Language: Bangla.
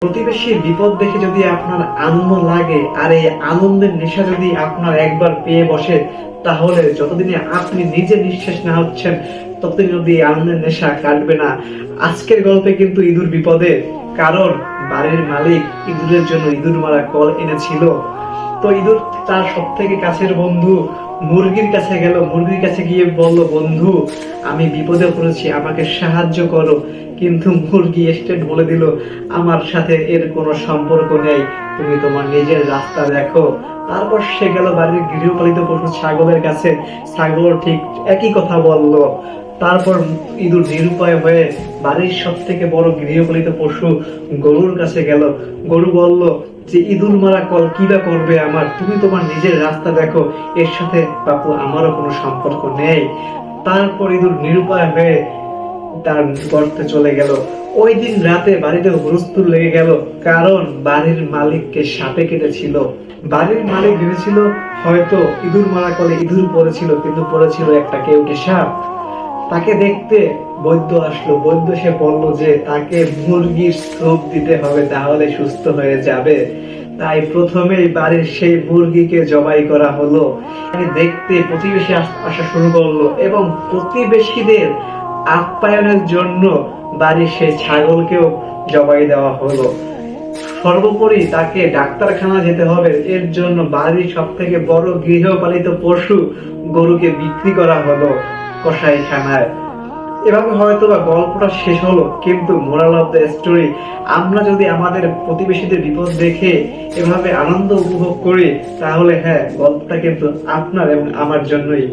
প্রতিবেশীর বিপদ দেখে যদি আপনার আনন্দ লাগে আর এই আনন্দের নেশা যদি আপনার একবার পেয়ে বসে, তাহলে যতদিনে আপনি নিজে নিঃশ্বাস না হচ্ছেন ততদিন অব্দি এই আনন্দের নেশা কাটবে না। আজকের গল্পে কিন্তু ইঁদুর বিপদে, কারণ বাড়ির মালিক ইঁদুরের জন্য ইঁদুর মারা কল এনেছিল। তো ইঁদুর তার সব থেকে কাছের বন্ধু মুরগির কাছে গেল, মুরগির কাছে গিয়ে বলল, বন্ধু আমি বিপদে পড়েছি, আমাকে সাহায্য করো। কিন্তু মুরগি স্টেট বলে দিল, আমার সাথে এর কোনো সম্পর্ক নেই, তুমি তোমার নিজের রাস্তা দেখো। তারপর সে গেল বাড়ির গৃহপালিত পশু ছাগলের কাছে, ছাগল ঠিক একই কথা বলল। তারপর ইঁদুর নিরুপায় হয়ে বাড়ির সব থেকে বড় গৃহপালিত পশু গরুর কাছে গেল। গরু বলল যে ইঁদুর মারা কল কি বা করবে আমার, তুমি তোমার নিজের রাস্তা দেখো, এর সাথে বাপু আমারও কোনো সম্পর্ক নেই। তারপর ইঁদুর নিরুপায় হয়ে তার গর্তে চলে গেল। ওই দিন রাতে বাড়িতে হুলস্থুল লেগে গেল, কারণ বাড়ির মালিককে সাপে কেটেছিল। বাড়ির মালিক ভেবেছিল হয়তো ইঁদুর মারা কলে ইঁদুর পড়েছিল, কিন্তু পড়েছিল একটা কেউটে সাপ। তাকে দেখতে বৈদ্য আসলো। বৈদ্য সে বলল যে তাকে মুরগির স্যুপ দিতে হবে, তাহলে সুস্থ হয়ে যাবে। তাই প্রথমেই বাড়ির সেই মুরগিকে জবাই করা হলো। দেখতে প্রতিবেশী আসা শুরু করলো এবং প্রতিবেশীদের আপ্যায়নের জন্য বাড়ির সেই ছাগলকেও জবাই দেওয়া হলো। সর্বোপরি তাকে ডাক্তারখানা যেতে হবে, এর জন্য বাড়ির সব থেকে বড় গৃহপালিত পশু গরুকে বিক্রি করা হলো কসাইখানায়। এভাবে হয়তো বা গল্পটা শেষ হলো, কিন্তু মোরাল অফ দ্য স্টোরি, আমরা যদি আমাদের প্রতিবেশীদের বিপদ দেখে এভাবে আনন্দ উপভোগ করি, তাহলে হ্যাঁ, গল্পটা কিন্তু আপনার এবং আমার জন্যই।